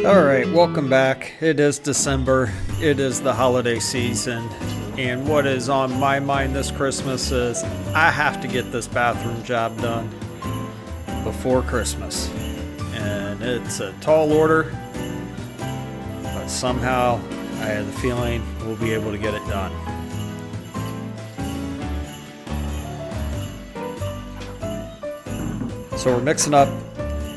Alright, welcome back. It is December. It is the holiday season. And what is on my mind this Christmas is I have to get this bathroom job done before Christmas. And it's a tall order, but somehow I have the feeling we'll be able to get it done. So we're mixing up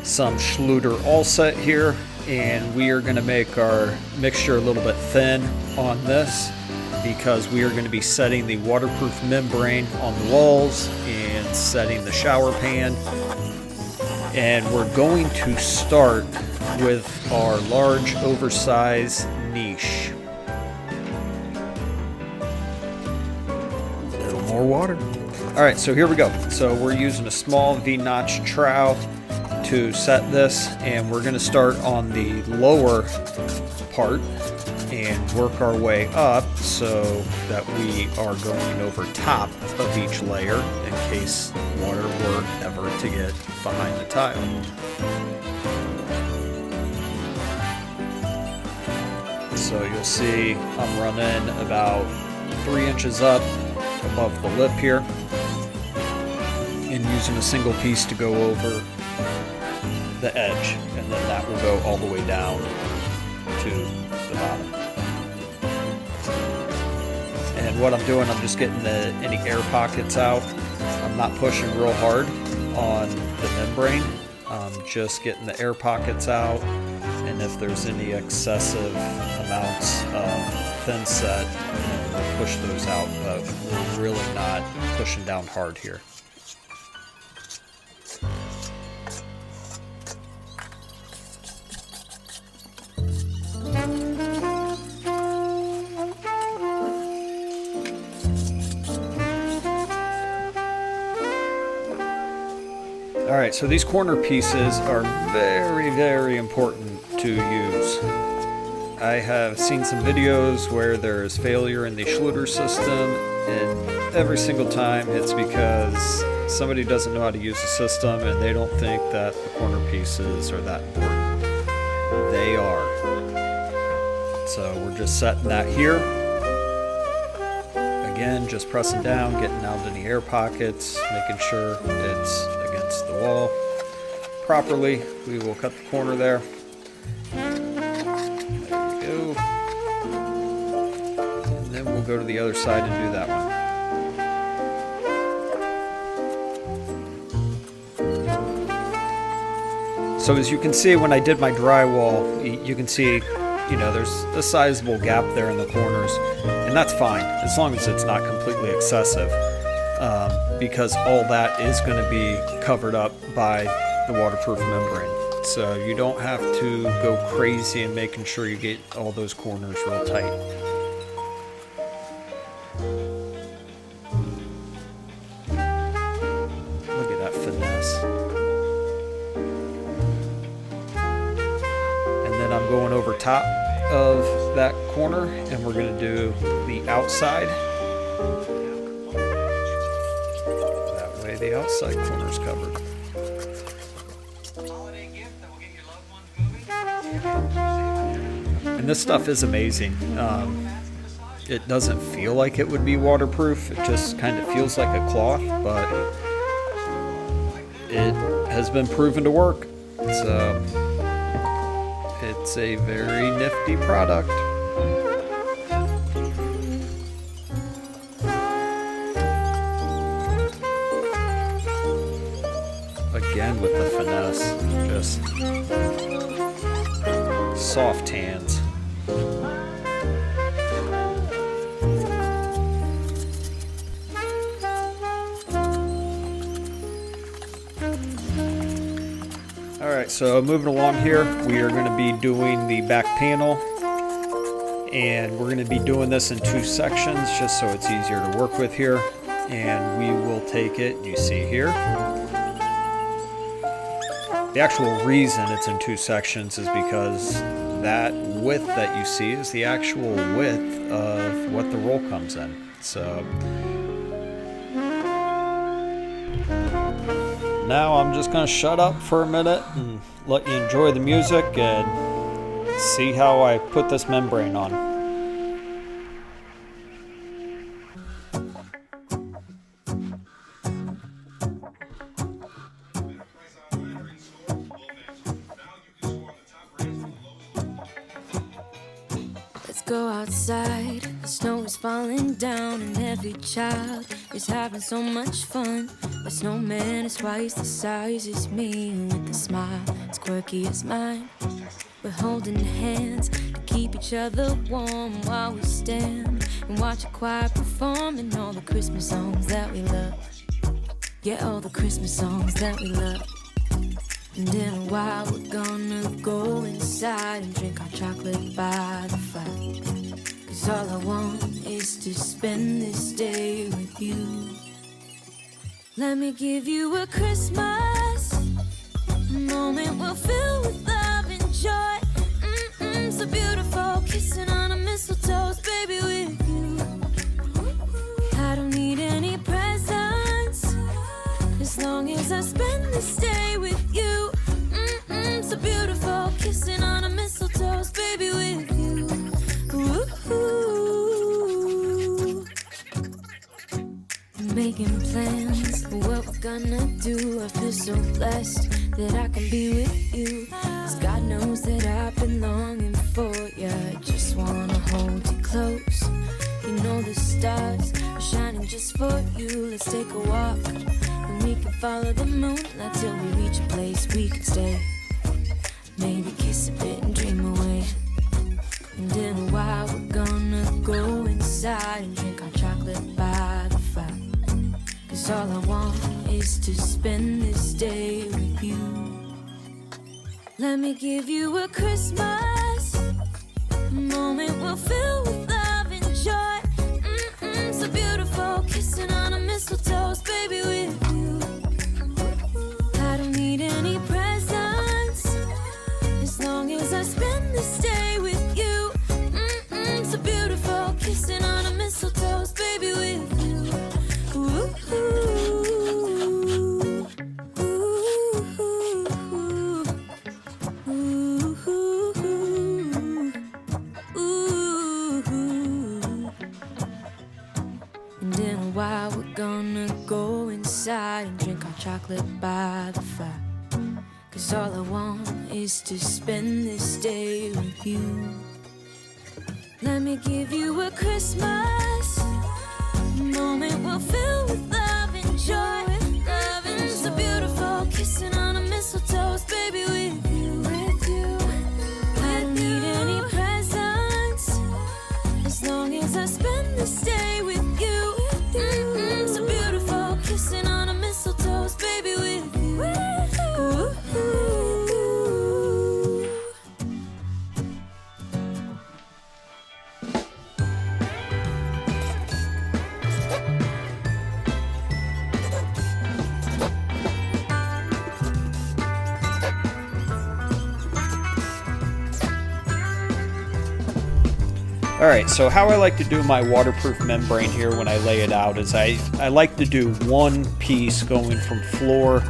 some Schluter All Set here, and we are going to make our mixture a little bit thin on this because we are going to be setting the waterproof membrane on the walls and setting the shower pan. And we're going to start with our large oversized niche. A little more water. Alright, so here we go. So we're using a small V-notch trowel to set this, and we're going to start on the lower part and work our way up so that we are going over top of each layer in case water were ever to get behind the tile. So you'll see I'm running about 3 inches up above the lip here and using a single piece to go over the edge, and then that will go all the way down to the bottom. And what I'm doing, I'm just getting any air pockets out. I'm not pushing real hard on the membrane. I'm just getting the air pockets out, and if there's any excessive amounts of thin set, then we'll push those out, but we're really not pushing down hard here. Alright, so these corner pieces are very, very important to use. I have seen some videos where there's failure in the Schluter system, and every single time it's because somebody doesn't know how to use the system and they don't think that the corner pieces are that important. They are. So we're just setting that here. Again, just pressing down, getting out any air pockets, making sure it's against the wall properly. We will cut the corner there. There we go. And then we'll go to the other side and do that one. So as you can see, when I did my drywall, you can see, you know, there's a sizable gap there in the corners, and that's fine as long as it's not completely excessive, because all that is going to be covered up by the waterproof membrane. So you don't have to go crazy in making sure you get all those corners real tight. Look at that finesse. And then I'm going over top of that corner, and we're going to do the outside. That way the outside corner is covered. And this stuff is amazing. It doesn't feel like it would be waterproof. It just kind of feels like a cloth, but it has been proven to work. So it's a very nifty product. Again with the finesse, just soft hands. Alright, so moving along here, we are going to be doing the back panel, and we're going to be doing this in 2 sections just so it's easier to work with here. And we will take it, you see here. The actual reason it's in 2 sections is because that width that you see is the actual width of what the roll comes in. So now I'm just going to shut up for a minute and let you enjoy the music, and see how I put this membrane on. Let's go outside, the snow is falling down and every child is having so much fun. The snowman is twice the size as me, and with a smile as quirky as mine. We're holding hands to keep each other warm while we stand and watch a choir performing all the Christmas songs that we love. Yeah, all the Christmas songs that we love. And in a while we're gonna go inside and drink our chocolate by the fire. 'Cause all I want is to spend this day with you. Let me give you a Christmas moment we'll fill with love and joy. So beautiful, kissing on a mistletoe, baby, with you. I don't need any presents as long as I spend this day with you. So beautiful, kissing on a mistletoe, baby, with you. Ooh. Making plans for what we're gonna do. I feel so blessed that I can be with you. 'Cause God knows that I've been longing for you. I just wanna hold you close. You know the stars are shining just for you. Let's take a walk and we can follow the moonlight till we reach a place we can stay. Maybe kiss a bit and dream away. And in a while we're gonna go inside and drink our chocolate by the fire. 'Cause all I want is to spend this day with you. Let me give you a Christmas moment we'll fill with love and joy. So beautiful, kissing on a mistletoe, baby, with you. I don't need any presents as long as I spend this day with you. So beautiful, kissing on a mistletoe, baby, with you. Ooh. And in a while we're gonna go inside and drink our chocolate by the fire. 'Cause all I want is to spend this day with you. Let me give you a Christmas moment we'll fill with love and joy. Love and so beautiful, kissing on a mistletoe, baby, with you. I don't need any presents as long as I spend this day with you. So beautiful, kissing on a mistletoe, baby, with you. Ooh. Alright, so how I like to do my waterproof membrane here when I lay it out is I like to do one piece going from floor,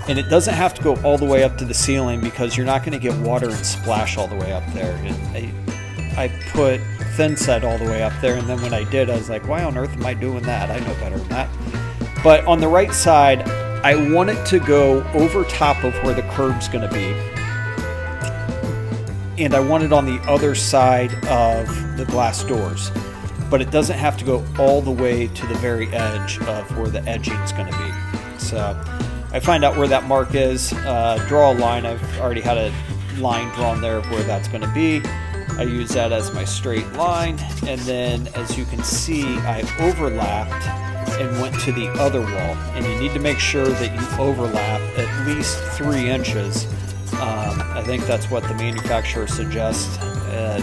and it doesn't have to go all the way up to the ceiling because you're not going to get water and splash all the way up there. I put thin set all the way up there, and then when I did, I was like, why on earth am I doing that? I know better than that. But on the right side, I want it to go over top of where the curb's going to be. And I want it on the other side of the glass doors. But it doesn't have to go all the way to the very edge of where the edging is going to be. So I find out where that mark is, draw a line. I've already had a line drawn there of where that's going to be. I use that as my straight line. And then as you can see, I overlapped and went to the other wall. And you need to make sure that you overlap at least 3 inches. I think that's what the manufacturer suggests,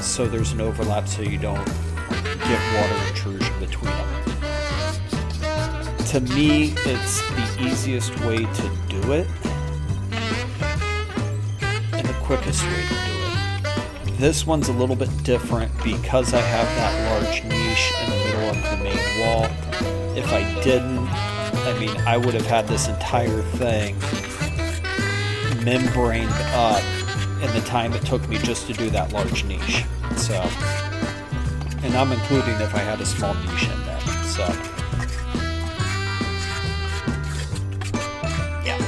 so there's an overlap so you don't get water intrusion between them. To me, it's the easiest way to do it and the quickest way to do it. This one's a little bit different because I have that large niche in the middle of the main wall. If I didn't, I would have had this entire thing membraned up and the time it took me just to do that large niche. So, and I'm including if I had a small niche in there. So, yeah.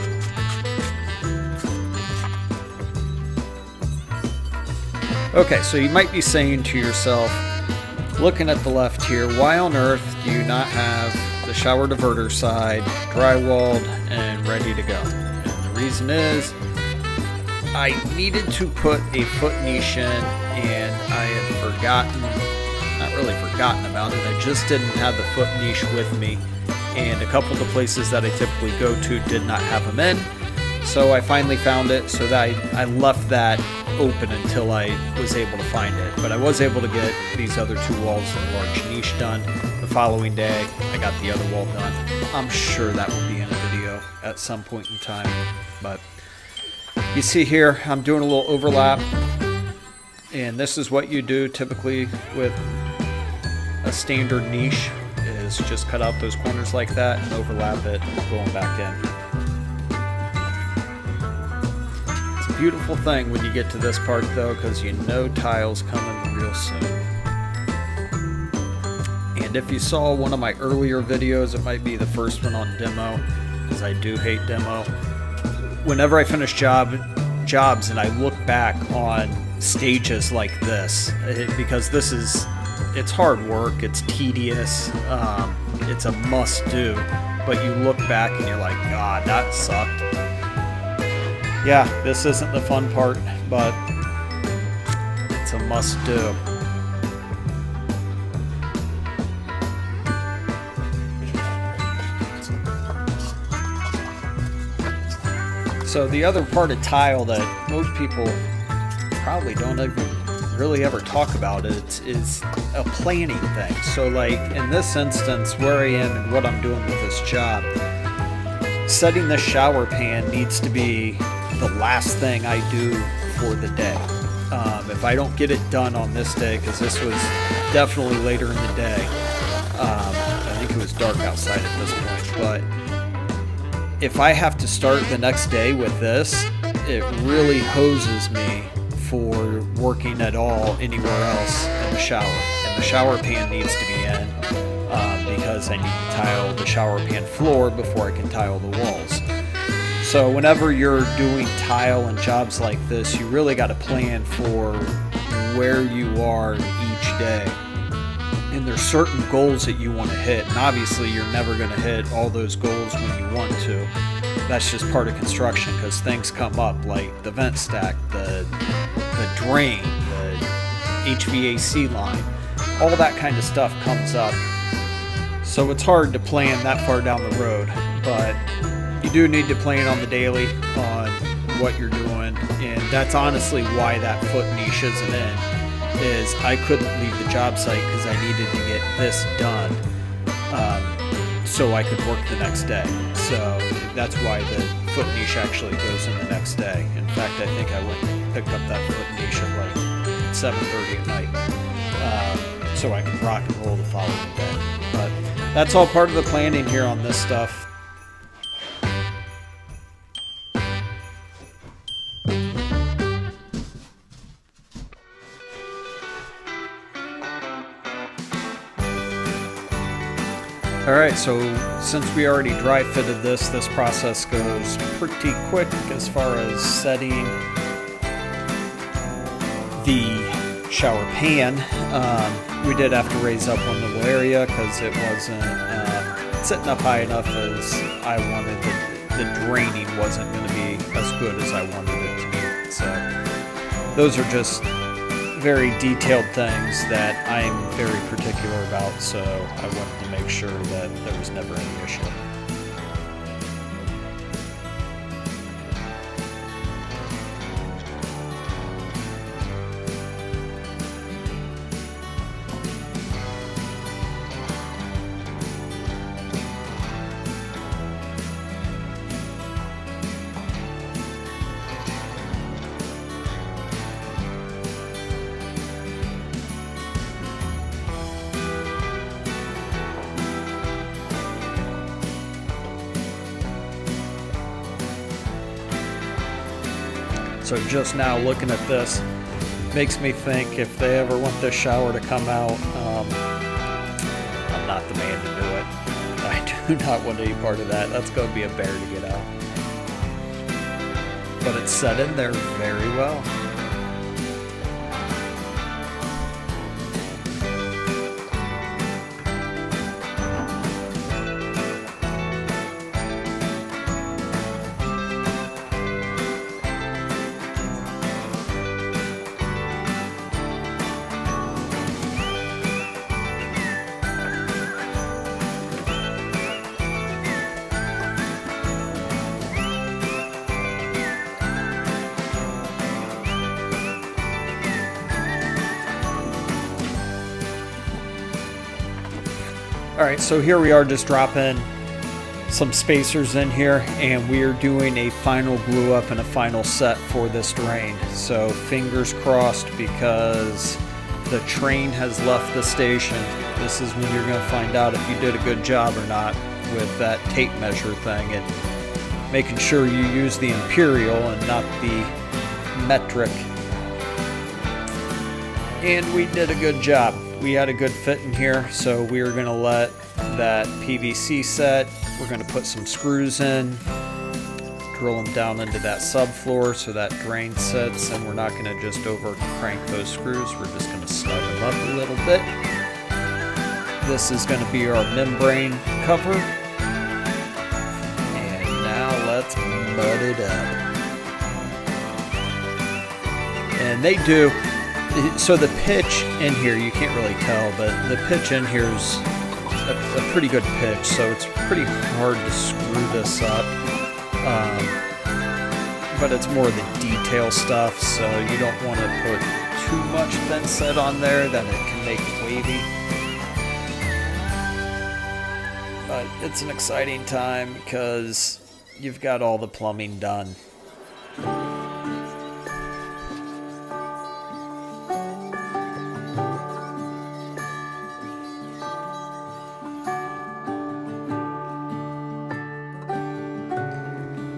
Okay, so you might be saying to yourself, looking at the left here, why on earth do you not have the shower diverter side drywalled and ready to go? And the reason is, I needed to put a foot niche in, and I had forgotten, not really forgotten about it, I just didn't have the foot niche with me, and a couple of the places that I typically go to did not have them in, so I finally found it, so that I left that open until I was able to find it. But I was able to get these other two walls and a large niche done. The following day, I got the other wall done. I'm sure that will be in a video at some point in time, but you see here, I'm doing a little overlap, and this is what you do typically with a standard niche, is just cut out those corners like that and overlap it going back in. It's a beautiful thing when you get to this part though, because you know tile's coming real soon. And if you saw one of my earlier videos, it might be the first one on demo, because I do hate demo. Whenever I finish jobs and I look back on stages like this, because it's hard work, it's tedious, it's a must do, but you look back and you're like, God, that sucked. Yeah, this isn't the fun part, but it's a must do. So the other part of tile that most people probably don't even really ever talk about is a planning thing. So like in this instance, where I am and what I'm doing with this job, setting the shower pan needs to be the last thing I do for the day. If I don't get it done on this day, because this was definitely later in the day, I think it was dark outside at this point, but if I have to start the next day with this, it really hoses me for working at all anywhere else in the shower. And the shower pan needs to be in because I need to tile the shower pan floor before I can tile the walls. So whenever you're doing tile and jobs like this, you really got to plan for where you are each day. And there's certain goals that you want to hit, and obviously you're never going to hit all those goals when you want to. That's just part of construction, because things come up like the vent stack, the drain, the HVAC line, all that kind of stuff comes up. So it's hard to plan that far down the road, but you do need to plan on the daily on what you're doing, and that's honestly why that foot niche isn't in. Is I couldn't leave the job site because I needed to get this done so I could work the next day. So that's why the foot niche actually goes in the next day. In fact, I think I went and picked up that foot niche at like 7:30 at night so I could rock and roll the following day. But that's all part of the planning here on this stuff. Alright, so since we already dry fitted this process goes pretty quick as far as setting the shower pan. We did have to raise up one little area because it wasn't sitting up high enough as I wanted. The draining wasn't going to be as good as I wanted it to be. So those are just very detailed things that I'm very particular about, so I wanted to make sure that there was never any issue. So just now looking at this makes me think if they ever want this shower to come out, I'm not the man to do it. I do not want any part of that. That's going to be a bear to get out. But it's set in there very well. Alright, so here we are just dropping some spacers in here, and we are doing a final glue up and a final set for this drain. So fingers crossed, because the train has left the station. This is when you're going to find out if you did a good job or not with that tape measure thing, and making sure you use the imperial and not the metric. And we did a good job. We had a good fit in here, so we are going to let that PVC set. We're going to put some screws in, drill them down into that subfloor so that drain sits, and we're not going to just over crank those screws. We're just going to snug them up a little bit. This is going to be our membrane cover, and now let's mud it up. And they do. So the pitch in here, you can't really tell, but the pitch in here is a pretty good pitch, so it's pretty hard to screw this up. But it's more the detail stuff, so you don't want to put too much thin set on there, then it can make it wavy. But it's an exciting time because you've got all the plumbing done.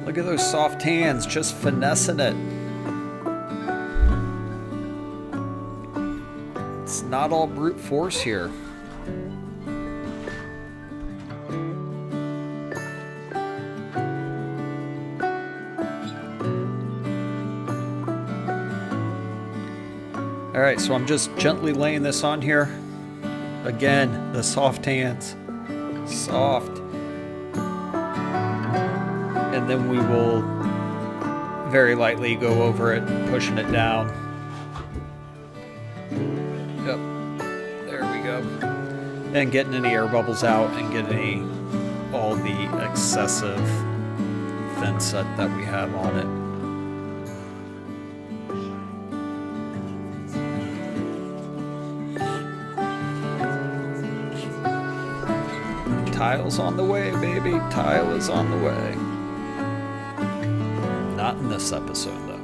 Look at those soft hands, just finessing it. It's not all brute force here. All right, so I'm just gently laying this on here. Again, the soft hands, soft. And then we will very lightly go over it, pushing it down. Yep, there we go. And getting any air bubbles out and getting all the excessive thin set that we have on it. Tile's on the way, baby. Tile is on the way. Not in this episode, though.